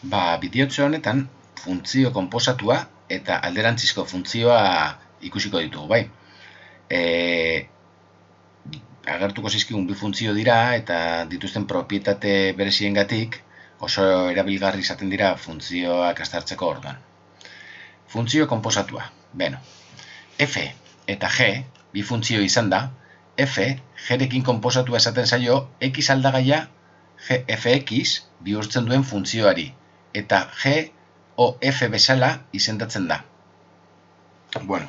Bideotxo honetan funtzio konposatua eta alderantzizko funtzioa ikusiko ditugu, bai. Agertuko zizkigun bi funtzio dira eta dituzten propietate bereziengatik oso erabilgarri izaten dira funtzioak aztertzeko orduan. Funtzio konposatua. Beno, f eta g bi funtzio izan da, f g-rekin konposatua esaten zaio x aldagaia fx bihurtzen duen funtzioari, eta g o f bezala izendatzen da. Bueno,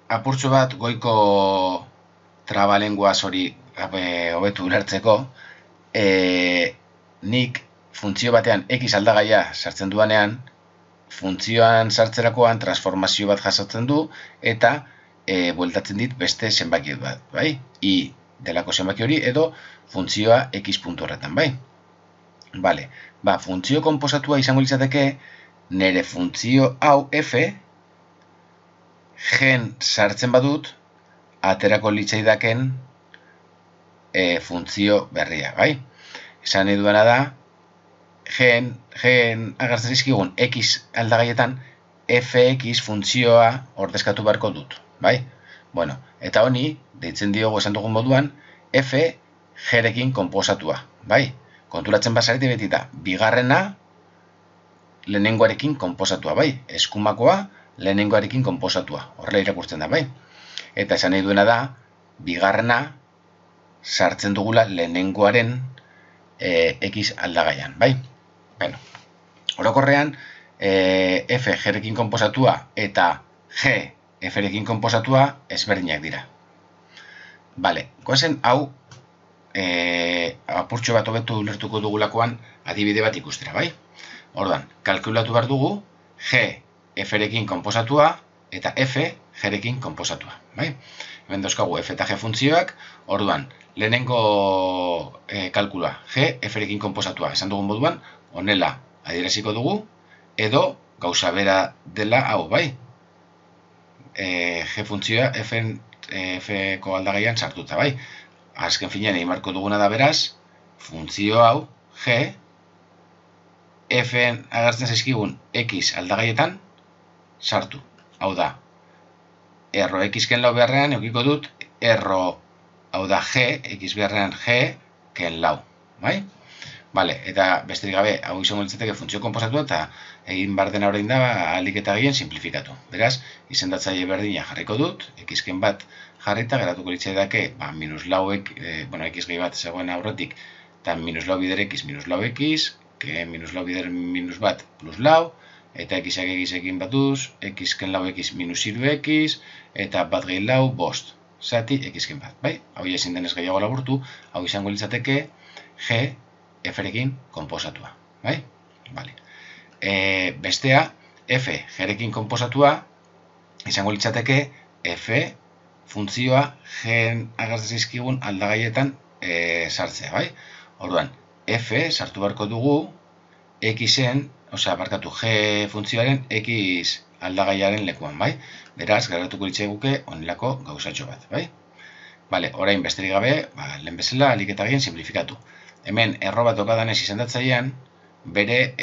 apurtxo bat goiko trabalenguaz hori hobetu ulertzeko, nik funtzio batean x aldagaia sartzen duanean, funtzioan sartzerakoan transformazio bat jasotzen du eta bueltatzen dit beste zenbaki bat, bai? I delako zenbaki hori edo funtzioa x puntu horretan, bai? Bale, funtzio konposatua izango litzateke nire funtzio hau f gen sartzen badut aterako litzaidaken funtzio berria, bai? Esan nahi duena da gen agertzen zizkigun x aldagaietan fx funtzioa ordezkatu beharko dut, bai? Bueno, eta honi deitzen diogu esan dugun moduan f g-rekin konposatua, bai? Konturatzen bazarete beti da, bigarrena lehenengoarekin konposatua, bai? Eskumakoa lehenengoarekin konposatua, horrela irakurtzen da, bai? Eta esan nahi duena da, bigarrena sartzen dugula lehenengoaren x aldagaian, bai? Bueno, orokorrean, f g-rekin konposatua eta g f-rekin konposatua ezberdinak dira. Bale, goazen hau apurtxo bat hobetu ulertuko dugulakoan adibide bat ikustera, bai? Orduan, kalkulatu behar dugu g f-rekin konposatua eta f g-rekin konposatua, bai? Hemen dauzkagu f eta g funtzioak, orduan, lehenengo kalkulua g f-rekin konposatua esan dugun moduan, honela adieraziko dugu, edo gauza bera dela hau, bai? G funtzioa f-ko aldagaian sartuta, bai? Azken finean egin marko duguna da beraz, funtzio hau g f-en agertzen zaizkigun x aldagaietan sartu. Hau da, erro x ken lau beharrean eukiko dut erro, hau da g, x beharrean g ken lau, bai? Bale, eta besterik gabe, hau izango litzateke funtzio konposatua eta egin behar dena orain da ahalik eta gehien simplifikatu. Beraz, izendatzaile berdina jarriko dut, x-ken bat jarrita, geratuko litzaidake, minus lauek, x gehi bat zegoen aurretik, eta minus lau bider x, minus lau x, minus lau bider minus bat plus lau, eta x-ak x-ekin batuz, x-ken lau x minus iru x, eta bat gehi lau, bost, zati x-ken bat, bai? Hau ezin denez gehiago laburtu, hau izango litzateke g f-rekin konposatua, bai? Vale. Bestea, f g-rekin konposatua izango litzateke f funtzioa gen agertzen zaizkigun aldagaietan sartzea, bai? Orduan, f sartu beharko dugu x-en, g funtzioaren x aldagaiaren lekuan, bai? Beraz, geratuko litzaiguke honelako gauzatxo bat, bai? Bale, orain besterik gabe, lehen bezala ahalik eta gehien simplifikatu. Hemen erro bat dokadanez izendatzailean, bere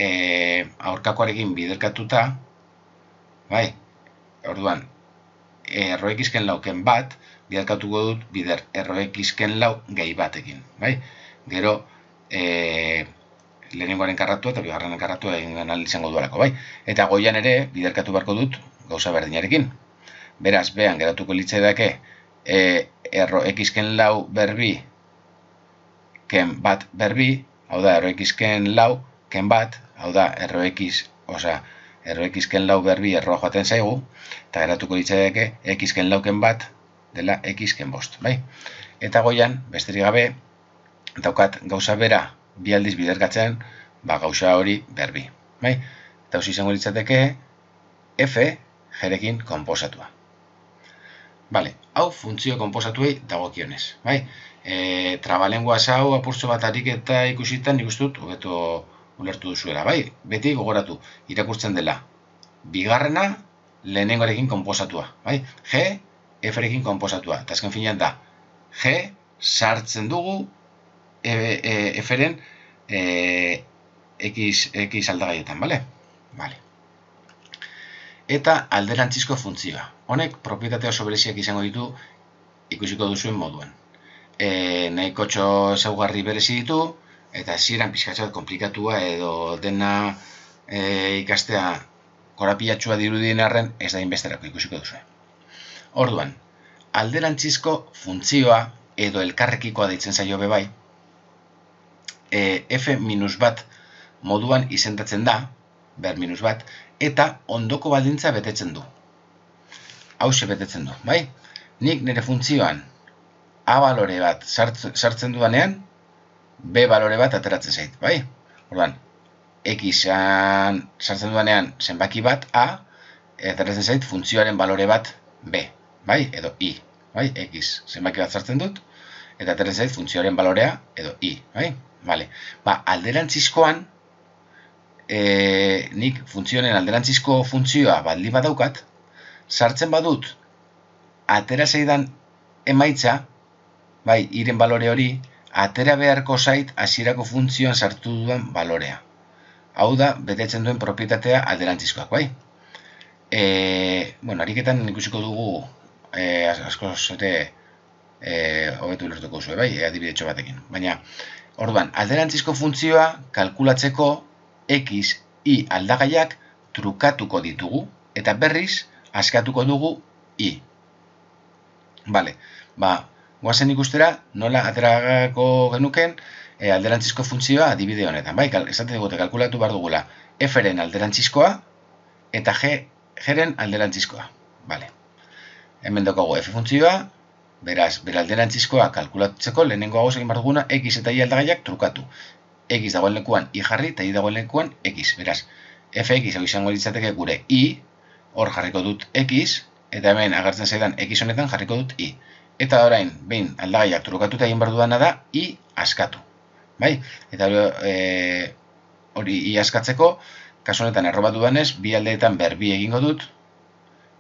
aurkakoarekin biderkatuta, bai? Orduan, erro x-ken lauken bat, biderkatuko dut bider erro x-ken lau gehi batekin, bai? Gero, lehenengoaren karratua eta bigarrenen karratua egin izango duelako, bai? Eta goian ere, biderkatu beharko dut gauza berdinarekin. Beraz, behan geratuko litzaidake erro x-ken lau berbi ken bat berbi, hau da, erro x-ken lau ken bat, hau da, erro x-ken lau berbi erroa joaten zaigu, eta geratuko litzaidake x-ken lau ken bat dela x-ken bost, bai? Eta goian, besterik gabe, daukat gauza bera bi aldiz biderkatzen, gauza hori berbi, bai? Eta hau izango litzateke f g-rekin konposatua. Bale, hau funtzio konposatuei dagokionez, bai? Trabalenguaz hau apurtxo bat ariketa ikusitan nik uste dut hobeto ulertu duzuela, bai? Beti gogoratu, irakurtzen dela bigarrena lehenengoarekin konposatua, bai? G, f-rekin konposatua, eta azken finean da G sartzen dugu f-ren x aldagaietan, bale? Bale. Eta alderantzizko funtzioa. Honek propietate oso bereziak izango ditu ikusiko duzuen moduan. Nahiko ezaugarri berezi ditu, eta hasieran pixkatxo bat komplikatua edo dena ikastea korapilatxua dirudien arren ez da inbesterako ikusiko duzuen. Orduan, alderantzizko funtzioa edo elkarrekikoa deitzen zaio bebai, f-1 moduan izendatzen da, ber-1, eta ondoko baldintza betetzen du. Hauxe betetzen du, bai? Nik nire funtzioan a balore bat sartzen dudanean, b balore bat ateratzen zait, bai? Orduan, x-an sartzen dudanean zenbaki bat a, ateratzen zait funtzioaren balore bat b, bai? Edo i, bai? X zenbaki bat sartzen dut, eta ateratzen zait funtzioaren balorea edo i, bai? Vale. Ba, alderantzizkoan, nik funtzionen alderantzizko funtzioa baldin badaukat, sartzen badut, atera zaidan emaitza, bai, iren balore hori, atera beharko zait hasierako funtzioan sartu duen balorea. Hau da, betetzen duen propietatea alderantzizkoak, bai? Bueno, ariketan ikusiko dugu asko zete hobetu lertuko zuen, bai? Adibidetxo batekin. Baina, orduan, alderantzizko funtzioa kalkulatzeko x, y aldagaiak trukatuko ditugu, eta berriz askatuko dugu i. Bale, ba, guazen ikustera, nola aterako genuken alderantzizko funtzioa adibide honetan. Bai, esaten digute, kalkulatu behar dugula f-ren alderantzizkoa eta g-ren alderantzizkoa. Bale, hemen daukagu f funtzioa, beraz, bere alderantzizkoa kalkulatzeko lehenengo hau egin behar duguna x eta y aldagaiak trukatu. X dagoen lekuan y jarri eta y dagoen lekuan x. Beraz, fx hau izango litzateke gure y, hor jarriko dut x, eta hemen agertzen zaidan x honetan jarriko dut y. Eta orain, behin aldagaiak trukatuta egin behar dudana da y askatu. Bai? Eta hori y askatzeko, kasu honetan erro bat dudanez, bi aldeetan berbi egingo dut,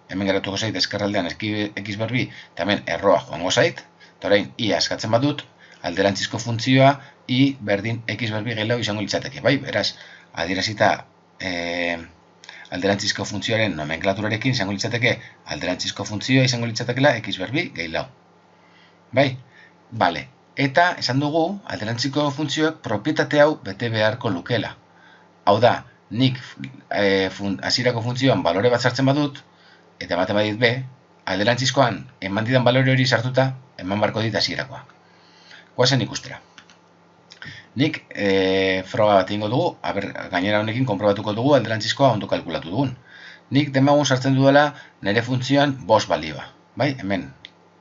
hemen geratuko zait ezkerraldean x berbi, eta hemen erroa joango zait, eta orain y askatzen badut, alderantzizko funtzioa y berdin x berbi gehiago izango litzateke. Bai, beraz, adierazita alderantzizko funtzioaren nomenklaturarekin izango litzateke alderantzizko funtzioa izango litzatekela x berbi gehiago. Bai, bale. Eta esan dugu alderantzizko funtzioak propietate hau bete beharko lukela. Hau da, nik hasierako funtzioan balore bat sartzen badut, eta ematen badit b, alderantzizkoan eman didan balore hori sartuta, eman barko dit hasierakoa. Guazen ikustera. Nik froga bat egingo dugu, gainera honekin konprobatuko dugu alderantzizkoa ondo kalkulatu dugun. Nik demagun sartzen duela nire funtzioan bos balioa. Bai, hemen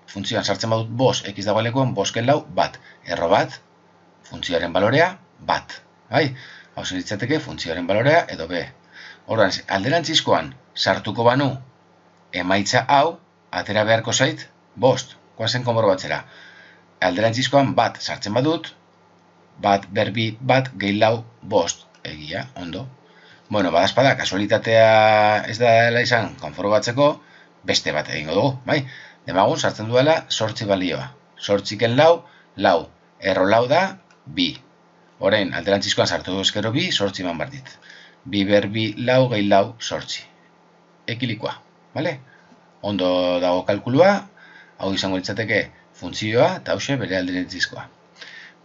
funtzioan sartzen badut bos, x dagoen lekuan bosken lau, bat. Erro bat, funtzioaren balorea, bat. Bai, hau zen ditzateke funtzioaren balorea edo b. Orduan, alderantzizkoan sartuko banu emaitza hau, atera beharko zait, bost. Guazen konprobatzera. Alderantzizkoan bat sartzen badut, bat berbi bat gehiago bost. Egia, ondo. Bueno, badazpada, kasualitatea ez da dela izan konprobatzeko, beste bat egingo dugu, bai? Demagun sartzen duela 8 balioa. 8ken lau, erro lau da, bi. Orain, alderantzizkoan sartu du ezkero bi, 8 eman behar dit. Bi berbi lau gehiago 8. Ekilikoa, bale? Ondo dago kalkulua, hau izango litzateke funtzioa eta hause bere alderantzizkoa.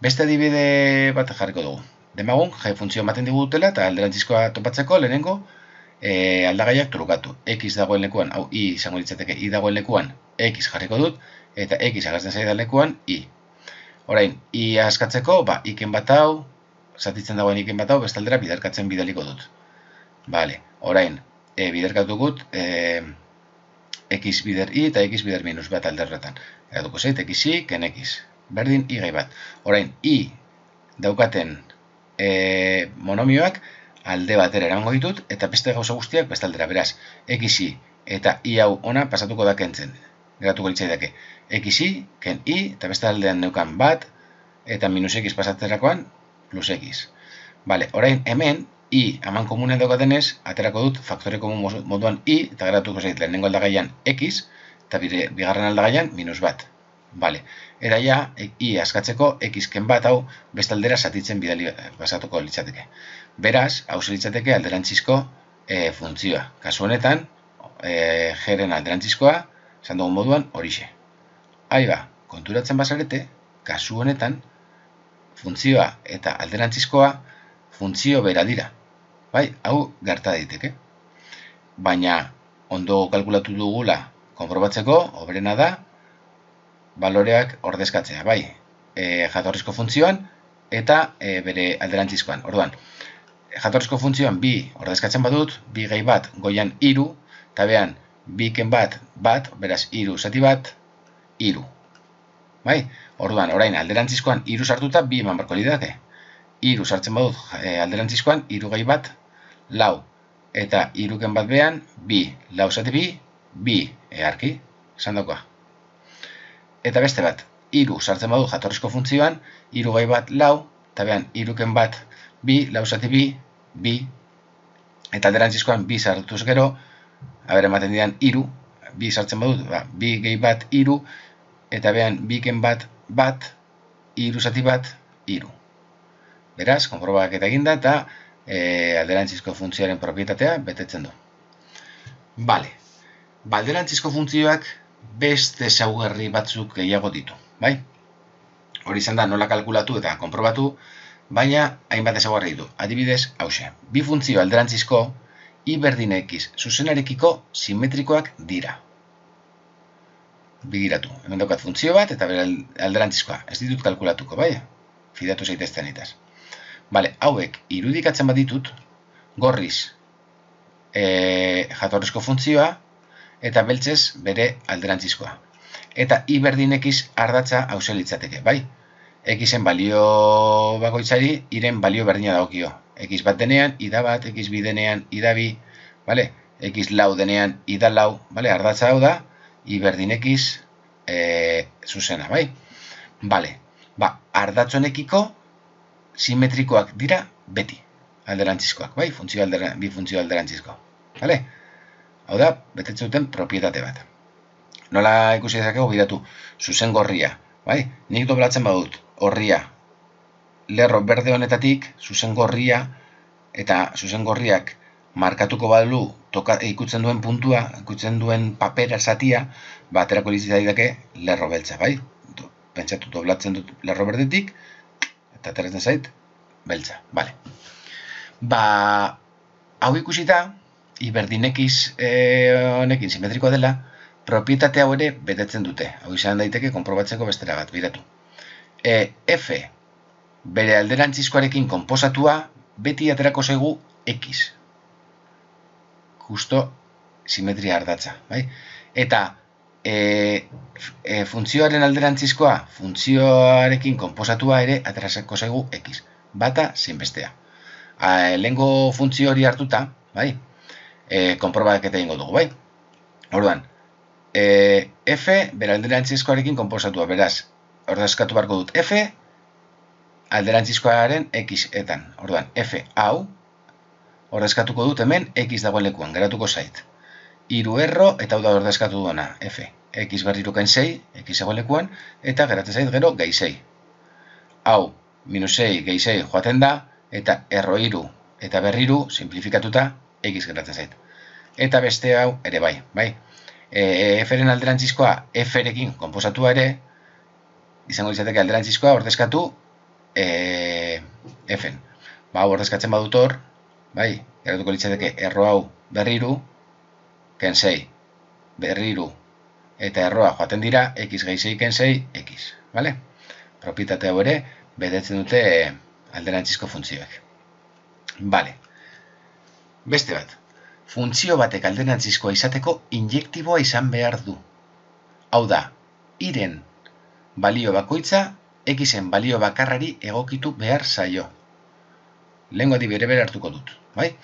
Beste adibide bat jarriko dugu. Demagun, g funtzio ematen digutela eta alderantzizkoa topatzeko lehenengo aldagaiak trukatu. X dagoen lekuan, hau y izango litzateke y dagoen lekuan x jarriko dut, eta x agertzen zaidan lekuan y. Orain, y askatzeko, iken bat hau, zatitzen dagoen iken bat hau, bestaldera biderkatzen bidaliko dut. Bale, orain, biderkatu gut, x bider y eta x bider minus bat alderretan. Eratuko zait, x y, ken x. Berdin, y gai bat. Orain, y daukaten monomioak alde batera eramango ditut, eta beste gauza guztiak bestaldera. Beraz, x y eta y hau ona pasatuko da kentzen. Geratuko litzaidake. X y, ken y, eta beste aldean neukan bat, eta minus x pasatzerakoan, plus x. Bale, orain, hemen, y aman komunen daukatenez, aterako dut faktore komun moduan y, eta geratuko zait lehenengo aldagaian x, eta bigarren aldagaian minus bat. Vale. Eta ja, i askatzeko x-ken bat hau bestaldera zatitzen bidali pasatuko litzateke. Beraz, hau litzateke alderantzizko funtzioa. Kasu honetan, g-ren alderantzizkoa, esan dugun moduan, horixe. Aiba, konturatzen bazarete, kasu honetan, funtzioa eta alderantzizkoa funtzio bera dira. Bai, hau gerta daiteke. Baina, ondo kalkulatu dugula konprobatzeko, hoberena da, baloreak ordezkatzea, bai, jatorrizko funtzioan eta bere alderantzizkoan. Orduan, jatorrizko funtzioan bi ordezkatzen badut, bi gehi bat goian iru, eta behan, biken bat, beraz, iru zati bat, iru. Bai, orduan, orain alderantzizkoan iru sartuta, bi eman barko lidake. Iru sartzen badut alderantzizkoan, iru gehi bat, lau. Eta iruken bat behan, bi, lau zati bi, earki, esan dauka. Eta beste bat, iru sartzen badu jatorrizko funtzioan, iru gehi bat lau, eta behan, iruken bat bi, lau zati bi, eta alderantzizkoan bi sartuz gero, ematen dian iru, bi sartzen badut, bi gehi bat iru, eta behan, biken bat, iru zati bat, iru. Beraz, konprobaketa eginda, eta alderantzizko funtzioaren propietatea betetzen du. Bale, alderantzizko funtzioak beste ezaugarri batzuk gehiago ditu, bai? Hori izan da nola kalkulatu eta konprobatu, baina hainbat ezaugarri ditu. Adibidez, hauxe, bi funtzio alderantzizko i berdin x zuzenarekiko simetrikoak dira. Begiratu, hemen daukat funtzio bat eta bere alderantzizkoa. Ez ditut kalkulatuko, bai? Fidatu zaitezten itaz. Bale, hauek irudikatzen bat ditut, gorriz jatorrizko funtzioa eta beltzez bere alderantzizkoa. Eta i berdin x ardatza hauze litzateke, bai? Xen balio bakoitzari iren balio berdina daukio. X bat denean, ida bat, x bi denean, ida bi, bale? X lau denean, ida lau, bale? Ardatza hau da, i berdin x zuzena, bai? Bale, ardatzonekiko simetrikoak dira beti, alderantzizkoak, bai? Bi funtzio alderantzizko, bale? Hau da, betetzen duten propietate bat. Nola ikusi dezakegu, biratu, zuzen gorria, bai? Nik doblatzen badut horria lerro berde honetatik, zuzen gorria, eta zuzen gorriak markatuko balu ikutzen duen puntua, ikutzen duen papera zatia, aterako litzateke lerro beltza, bai? Pentsatu doblatzen dut lerro berdetik, eta ateratzen zait, beltza, bale. Hau ikusita, i berdin x honekin simetrikoa dela, propietate hau ere betetzen dute. Hau izan daiteke konprobatzeko bestera bat, biratu. F bere alderantzizkoarekin konposatua beti aterako zaigu x. Justo simetria ardatza, bai? Eta funtzioaren alderantzizkoa, funtzioarekin konposatua ere aterako zaigu x. Bata zein bestea. Lehengo funtzio hori hartuta, bai? Konprobaketa egingo dugu, bai? Orduan, f bere alderantzizkoarekin konposatua, beraz, ordezkatu barko dut f alderantzizkoaren x-etan. Orduan, f hau ordezkatuko dut hemen x dagoen lekuan, geratuko zait. Hiru erro eta hau da ordezkatu duena, f. X berriruken 6, x dagoen lekuan, eta geratzen zait gero gehi 6. Hau, minus 6 gehi 6 joaten da, eta erro hiru eta berriru simplifikatuta x geratzen zait. Eta beste hau ere bai, bai? F-ren alderantzizkoa F-rekin konposatua ere, izango izateke alderantzizkoa ordezkatu F-en. Hau ordezkatzen badut hor, bai, geratuko litzateke erro hau berriru, ken 6, berriru, eta erroa joaten dira, x gehi 6 ken 6, x, bale? Propietate hau ere, betetzen dute alderantzizko funtzioek. Bale. Beste bat. Funtzio batek alderantzizkoa izateko injektiboa izan behar du. Hau da, iren balio bakoitza, xen balio bakarrari egokitu behar zaio. Lehengo adibide bere hartuko dut, bai?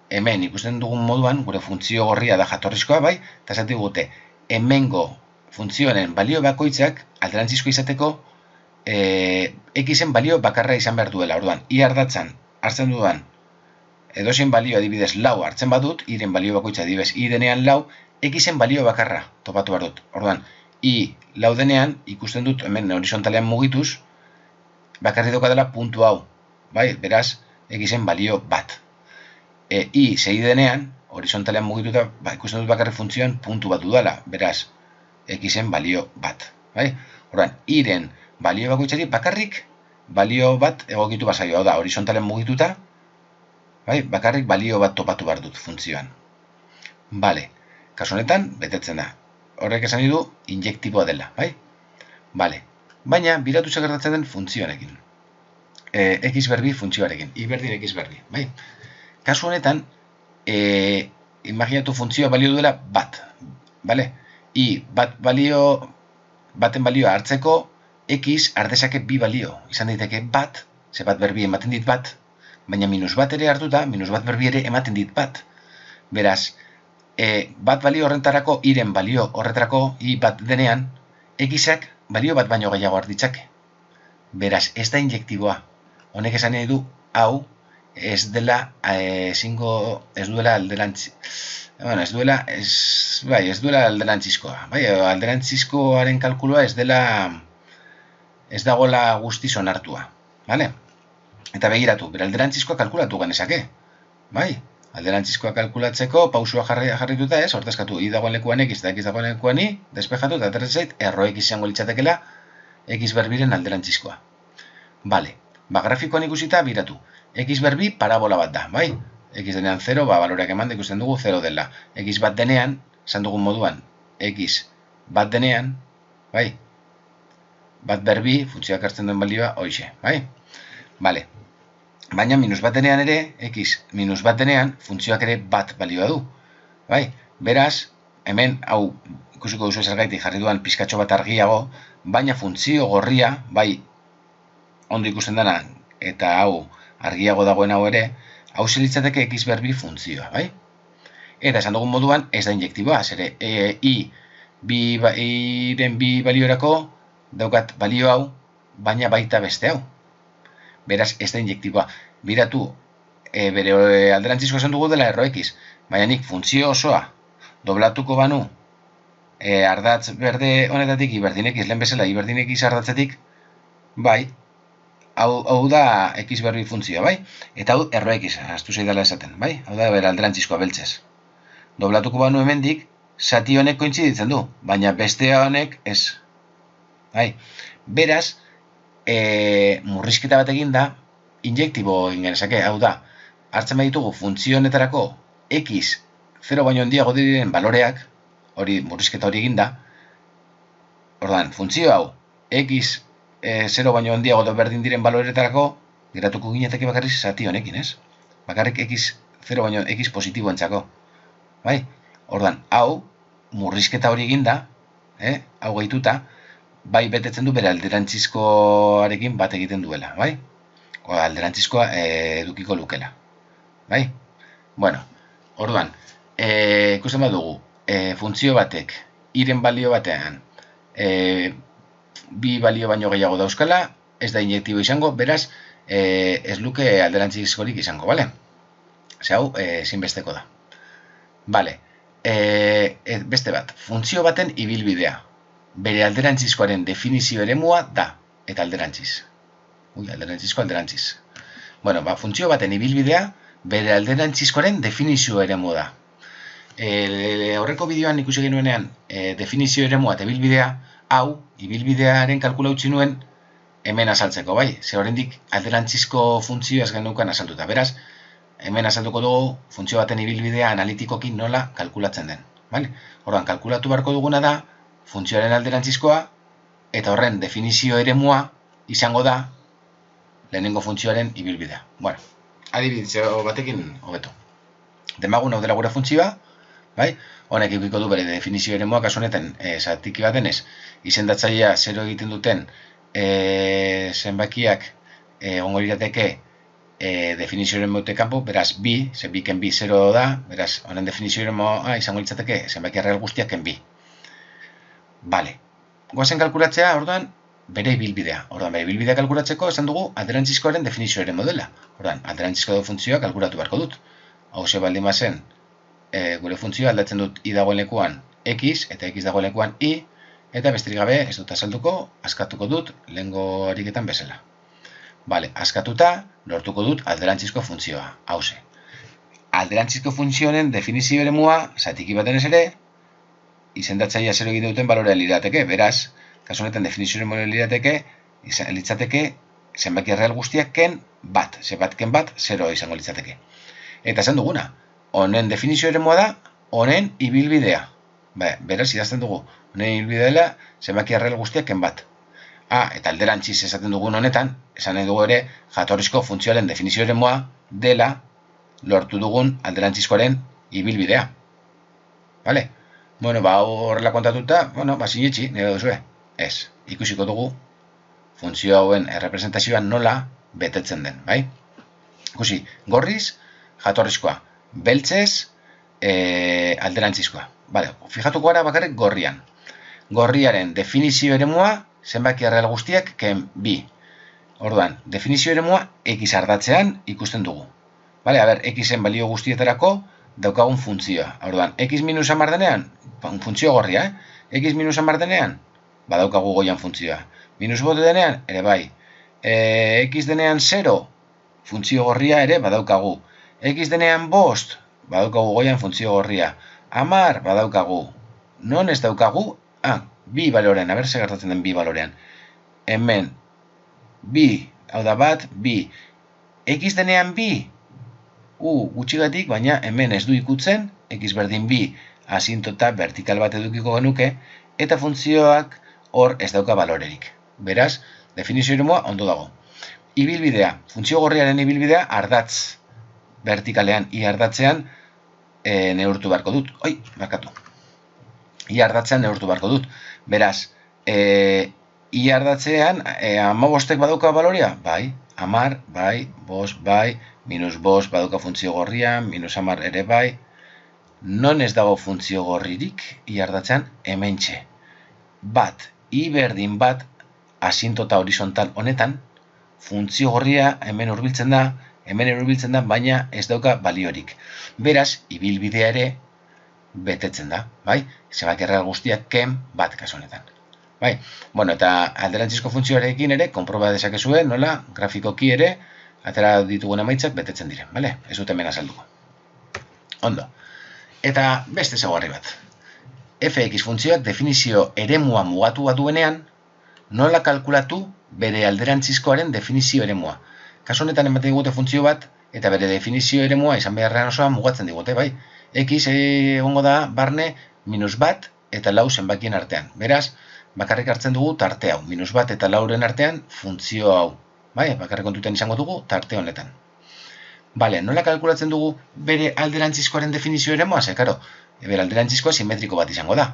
Hemen ikusten dugun moduan, gure funtzio gorria da jatorrizkoa, bai? Eta esatik gute, hemengo funtzioaren balio bakoitzak alderantzizkoa izateko xen balio bakarra izan behar duela. Orduan, i ardatzan hartzen dudan edozein balio adibidez lau hartzen badut, iren balio bakoitza adibidez i denean lau, xen balio bakarra topatu behar dut. Orduan, I laudenean, ikusten dut, hemen horizontalean mugituz, bakarri doka dela puntu hau, bai? Beraz, xen balio bat. I sei denean, horizontalean mugituta, ikusten dut bakarri funtzioan puntu bat dudala, beraz, xen balio bat, bai? Horan, iren balio bakoitzari bakarrik balio bat egokitu bazaio, hau da, horizontalean mugituta, bai? Bakarrik balio bat topatu behar dut funtzioan. Bale, kasu honetan, betetzen da. Horrek esan du, injektiboa dela, bai? Bale, baina, biratu gertatzen den funtzioarekin. X berbi funtzioarekin, I berdin X berbi, bai? Kasu honetan, imaginatu funtzioa balio duela bat, bale? I baten balioa hartzeko, X ardezake bi balio. Izan daiteke bat, ze bat berbi ematen dit bat, baina minus bat ere hartuta, minus bat berbi ere ematen dit bat. Beraz, bat balio horretarako, iren balio horretarako, I bat denean, Xak balio bat baino gehiago hartitzake. Beraz, ez da injektiboa. Honek esan nahi du, hau, ez duela alderantzizkoa. Bai, alderantzizkoaren kalkulua ez dagoela guztiz onartua. Vale? Eta begiratu, bere alderantzizkoa kalkulatu genezake. Bai? Alderantzizkoa kalkulatzeko pausua jarrituta ez, hortazkatu I dagoen lekuan X eta X dagoen lekuan I, despejatu eta aterretzait, erro X izango litzatekela X berbiren alderantzizkoa. Bale, grafikoan ikusita biratu. X berbi parabola bat da, bai? X denean 0, baloreak eman ikusten dugu 0 dela. X bat denean, esan dugun moduan, X bat denean, bai? Bat berbi, funtzioak hartzen duen balioa, hoixe, bai? Bale. Baina minus bat denean ere, X minus bat denean, funtzioak ere bat balioa du. Bai? Beraz, hemen, hau, ikusiko duzu zergaitik jarri duan pizkatxo bat argiago, baina funtzio gorria, bai, ondo ikusten dena, eta hau, argiago dagoen hau ere, hau zelitzateke X berbi funtzioa, bai? Eta esan dugun moduan, ez da injektiboa, zere, iren bi baliorako, daukat balio hau, baina baita beste hau. Beraz, ez da injektiboa. Biratu, bere alderantzizko esan dugu dela erro X, baina nik funtzio osoa doblatuko banu ardatz berde honetatik I berdin X, lehen bezala I berdin X ardatzetik, bai, hau da X berbi funtzioa, bai? Eta hau erro X, ahaztu zaidala esaten, bai? Hau da bere alderantzizkoa beltzez. Doblatuko banu hemendik, zati honek kointziditzen du, baina beste honek ez. Bai? Beraz, murrizketa bat egin da, injektibo egin genezake, hau da, hartzen baditugu funtzio honetarako X 0 baino handiago diren baloreak, hori murrizketa hori egin da, ordan, funtzio hau, X 0 baino handiago berdin diren baloretarako, geratuko gineteke bakarrik zati honekin, ez? Bakarrik X 0 baino X positibo entzako. Bai? Ordan, hau, murrizketa hori egin da, hau gehituta, bai betetzen du bere alderantzizkoarekin bat egiten duela, bai? Alderantzizkoa edukiko lukela, bai? Bueno, orduan, ikusten badugu, funtzio batek, iren balio batean, bi balio baino gehiago dauzkala, ez da injektibo izango, beraz, ez luke alderantzizkorik izango, bale? Ze hau, ezinbesteko da. Bale, beste bat, funtzio baten ibilbidea. Bere alderantzizkoaren definizio eremua da, eta alderantziz. Alderantziz. Bueno, funtzio baten ibilbidea, bere alderantzizkoaren definizio eremua da. Horreko bideoan ikusi genuenean, definizio eremua eta ibilbidea, hau, ibilbidearen kalkula utzi nuen, hemen azaltzeko, bai? Ze oraindik alderantzizko funtzioa ez genukan azalduta. Beraz, hemen azalduko dugu funtzio baten ibilbidea analitikoki nola kalkulatzen den. Orduan, kalkulatu beharko duguna da, funtzioaren alderantzizkoa, eta horren definizio eremua izango da lehenengo funtzioaren ibilbidea. Bueno, adibidetxo batekin hobeto. Demagun hau dela gure funtzioa, bai? Honek ikiko du bere definizio eremua, kasu honetan, zatiki bat denez, izendatzailea 0 egiten duten zenbakiak egongo lirateke definizio eremute kanpo, beraz bi, ze bi ken bi 0 da, beraz, honen definizio eremua izango litzateke zenbaki real guztiak ken bi. Bale, goazen kalkulatzea, orduan, bere ibilbidea. Orduan, bere ibilbidea kalkulatzeko, esan dugu, alderantzizkoaren definizio ere modela. Orduan, alderantzizko funtzioa kalkulatu beharko dut. Hau ze baldin bazen, gure funtzioa aldatzen dut I dagoen lekuan X, eta X dagoen lekuan Y, Eta besterik gabe ez dut azalduko, askatuko dut lehengo ariketan bezala. Bale, askatuta lortuko dut alderantzizko funtzioa, hauze. Alderantzizko funtzioen definizio eremua, zatiki baten ez ere, izendatzailea 0 egiten duten balorea lirateke, beraz, kasu honetan definizio eremua litzateke, zenbaki erreal guztiak ken bat, zenbat ken bat, 0 izango litzateke. Eta esan duguna, honen definizio eremua da, honen ibilbidea. Beraz, idazten dugu, honen ibilbidea dela, zenbaki erreal guztiak ken bat. Eta alderantziz esaten dugun honetan, esan nahi dugu ere, jatorrizko funtzioaren definizio eremua dela lortu dugun alderantzizkoaren ibilbidea. Vale? Bueno, horrela kontatuta, sinetxi, nire duzue. Ez, ikusiko dugu funtzio hauen errepresentazioan nola betetzen den, bai? Ikusi, gorriz, jatorrizkoa, beltzez, alderantzizkoa. Vale, fijatuko gara bakarrik gorrian. Gorriaren definizio eremua, zenbaki erreal guztiak, ken bi. Orduan, definizio eremua x ardatzean ikusten dugu. Vale, xen balio guztietarako daukagun funtzioa. Orduan, x minus 10 denean, funtzio gorria, x minus 10 denean, badaukagu goian funtzioa. Minus bote denean, ere bai. X denean 0, funtzio gorria ere badaukagu. X denean 5, badaukagu goian funtzio gorria. 10 badaukagu. Non ez daukagu? Bi balorean, zer gertatzen den bi balorean. Hemen, bi, hau da bat, bi. X denean bi, gutxigatik, baina hemen ez du ikutzen, x berdin bi, asintota vertikal bat edukiko genuke, eta funtzioak hor ez dauka balorerik. Beraz, definizio eremua ondo dago. Ibilbidea, funtzio gorriaren ibilbidea ardatz vertikalean, ardatzean neurtu beharko dut. Ardatzean neurtu beharko dut. Beraz, ardatzean 15ek badauka balorea? Bai, 10, bai, 5, bai, minus 5 badauka funtzio gorrian, minus 10 ere bai. Non ez dago funtzio gorririk, ardatzean hementxe. Bat, berdin bat, asintota horizontal honetan, funtzio gorria hemen hurbiltzen da, baina ez dauka baliorik. Beraz, ibilbidea ere betetzen da, bai? Zenbaki erreal guztiak ken bat kasu honetan. Bai? Bueno, eta alderantzizko funtzioarekin ere, konproba dezakezue, nola, grafikoki ere, atera ditugun emaitzak betetzen diren, bale? Ez dut hemen azalduko. Ondo. Eta beste ezaugarri bat. Fx funtzioak definizio eremua mugatu bat duenean, nola kalkulatu bere alderantzizkoaren definizio eremua. Kasu honetan ematen digute funtzio bat, eta bere definizio eremua izan beharrean osoa mugatzen digute, bai? X egongo da barne minus bat eta lau zenbakien artean. Beraz, bakarrik hartzen dugu tarte hau. Minus bat eta lauren artean funtzio hau. Bai, bakarrik kontutan izango dugu tarte honetan. Bale, nola kalkulatzen dugu bere alderantzizkoaren definizio eremua? Karo, bere alderantzizkoa simetriko bat izango da.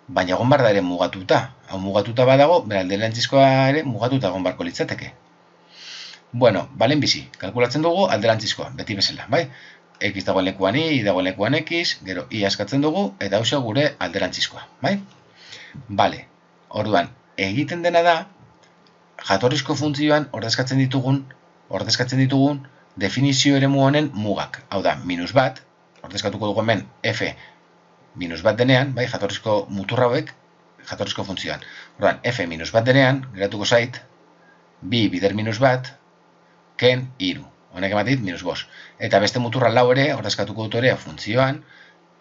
Baina egon bar da ere mugatuta. Hau mugatuta badago, bere alderantzizkoa ere mugatuta egon barko litzateke. Bueno, balen bizi, kalkulatzen dugu alderantzizkoa, beti bezala, bai? X dagoen lekuan y dagoen lekuan x, gero y askatzen dugu, eta hau gure alderantzizkoa, bai? Bale, orduan, egiten dena da, jatorrizko funtzioan ordezkatzen ditugun definizio eremu honen mugak. Hau da, minus bat, ordezkatuko dugu hemen f minus bat denean, bai, jatorrizko muturra hauek, jatorrizko funtzioan. Orduan, f minus bat denean, geratuko zait, bi bider minus bat, ken iru. Honek ematit, minus 5. Eta beste muturra lau ere, ordezkatuko dut ere funtzioan,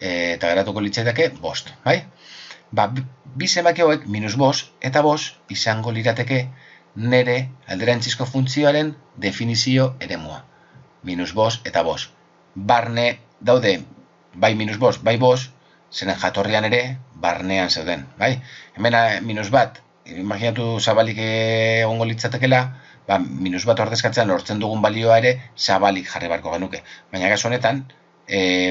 eta geratuko litzaidake 5, bai? Bi zenbaki hauek, minus 5 eta 5 izango lirateke nere alderantzizko funtzioaren definizio eremua. Minus 5 eta 5. Barne daude, bai minus 5, bai 5, zenen jatorrian ere, barnean zeuden, bai? Hemen minus bat, imaginatu zabalik egongo litzatekela, minus bat ordezkatzean lortzen dugun balioa ere zabalik jarri barko genuke. Baina kasu honetan,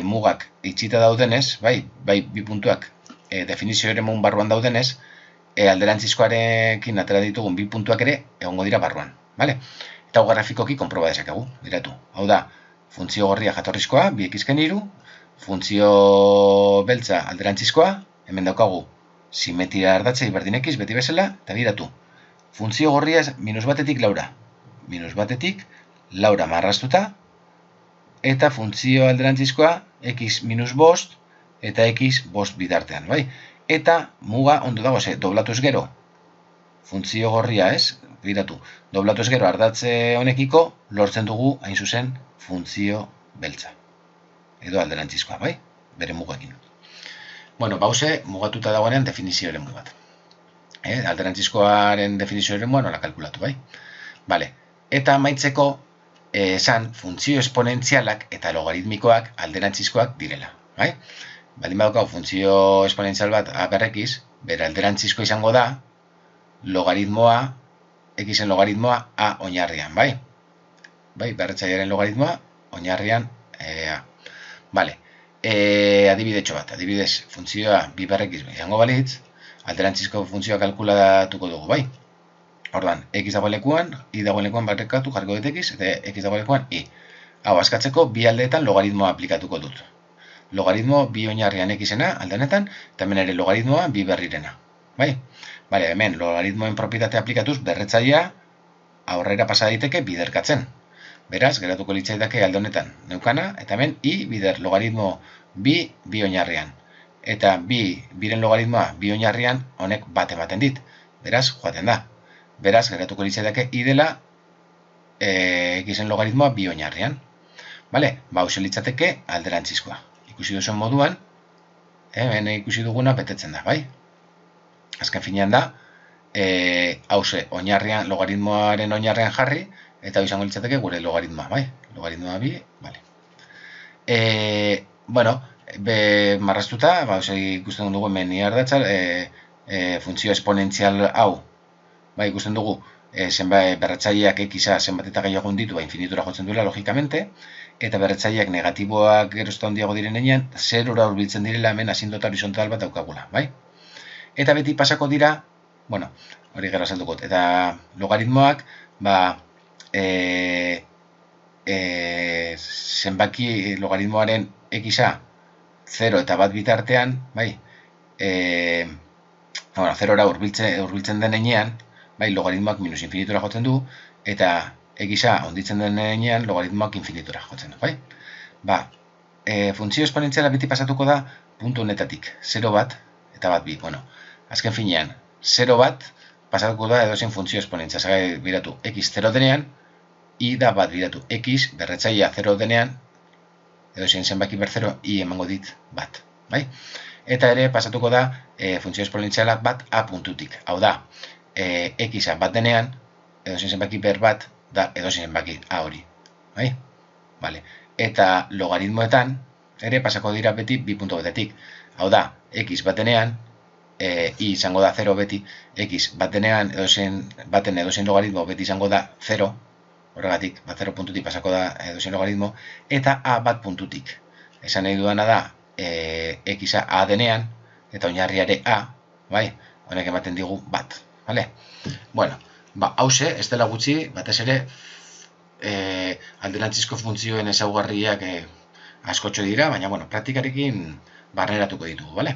mugak itxita daudenez, bai bi puntuak definizio ere mun barruan daudenez, alderantzizkoarekin atera ditugun bi puntuak ere egongo dira barruan. Eta hau grafikoki konproba dezakegu, diratu. Hau da, funtzio gorria jatorrizkoa, bi x-ken iru, funtzio beltza alderantzizkoa, hemen daukagu simetria ardatzei berdin x beti bezala, eta diratu. Funtzio gorria minus batetik laura. Minus batetik laura marraztuta, eta funtzio alderantzizkoa x minus 5 eta x 5 bidartean, bai? eta muga ondo dago, doblatuz gero, funtzio gorria ez, biratu, doblatuz gero ardatze honekiko, lortzen dugu, hain zuzen, funtzio beltza. Edo alderantzizkoa, bai? Bere mugekin. Bueno, bauze, mugatuta dagoenean definizioaren mugat. Alderantzizkoaren definizioaren muga nola kalkulatu, bai? Bale, eta amaitzeko, esan funtzio esponentzialak eta logaritmikoak alderantzizkoak direla, bai? Baldin badaukagu funtzio esponentzial bat a ber x, bere alderantzizko izango da logaritmoa, xen logaritmoa a oinarrian, bai? Bai, berretzailearen logaritmoa oinarrian a. Bale, adibidetxo bat, adibidez funtzioa bi ber x izango balitz, alderantzizko funtzioa kalkulatuko dugu, bai? Orduan, x dago lekuan, y dago lekuan barrekatu jarriko dut x, eta x dago lekuan y. Hau, askatzeko bi aldeetan logaritmoa aplikatuko dut. Logaritmo bi oinarrian xena alde honetan, eta hemen ere logaritmoa bi berrirena. Bai? Bale, hemen logaritmoen propietatea aplikatuz berretzailea aurrera pasa daiteke biderkatzen. Beraz, geratuko litzaidake alde honetan neukana, eta hemen i bider logaritmo bi oinarrian. Eta biren logaritmoa bi oinarrian honek bat ematen dit. Beraz, joaten da. Beraz, geratuko litzaidake i dela xen logaritmoa bi oinarrian. Bale, hauxe litzateke alderantzizkoa. Ikusi duzuen moduan, hemen ikusi duguna betetzen da, bai? Azken finean da, hauxe oinarrian, logaritmoaren oinarrian jarri, eta hau izango litzateke gure logaritmoa, bai? Logaritmoa bi, bale. Bueno, marraztuta, hauxe ikusten dugu hemen iardatzar, funtzio esponentzial hau, bai, ikusten dugu, berretzaileak x-a zenbat eta gehiago ditu, infinitura jotzen duela, logikamente, eta berretzaileak negatiboak gerozta handiago direnean, zerora hurbiltzen direla hemen asindota horizontal bat daukagula, bai? Eta beti pasako dira, bueno, hori gero azalduko, eta logaritmoak, zenbaki logaritmoaren x-a 0 eta bat bitartean, bai, zerora hurbiltzen denean, bai, logaritmoak minus infinitura jotzen du, eta x-a onditzen denean logaritmoak infinitura jotzen du, bai? Funtzio esponentziala beti pasatuko da puntu honetatik, 0 bat eta bat bi. Bueno, azken finean, 0 bat pasatuko da edozein funtzio esponentziala. Zagai, biratu, x 0 denean, i da bat biratu, x berretzailea 0 denean, edozein zenbaki ber 0, i emango dit bat, bai? Eta ere pasatuko da funtzio esponentziala bat a puntutik. Hau da, x-a bat denean, edozein zenbaki ber bat, da edozein zenbaki a hori, bai? Vale. Eta logaritmoetan, ere pasako dira beti bi puntu betetik. Hau da, x bat denean, i izango da 0 beti, x bat denean, baten edozein logaritmo beti izango da 0, horregatik, 0 puntutik pasako da edozein logaritmo, eta a bat puntutik. Esan nahi dudana da, x-a a denean, eta oinarriare a, bai, honek ematen digu bat, bale? Bueno, hause, ez dela gutxi, batez ere, alderantzizko funtzioen ezaugarriak askotxo dira, baina, bueno, praktikarekin barneratuko ditugu, bale?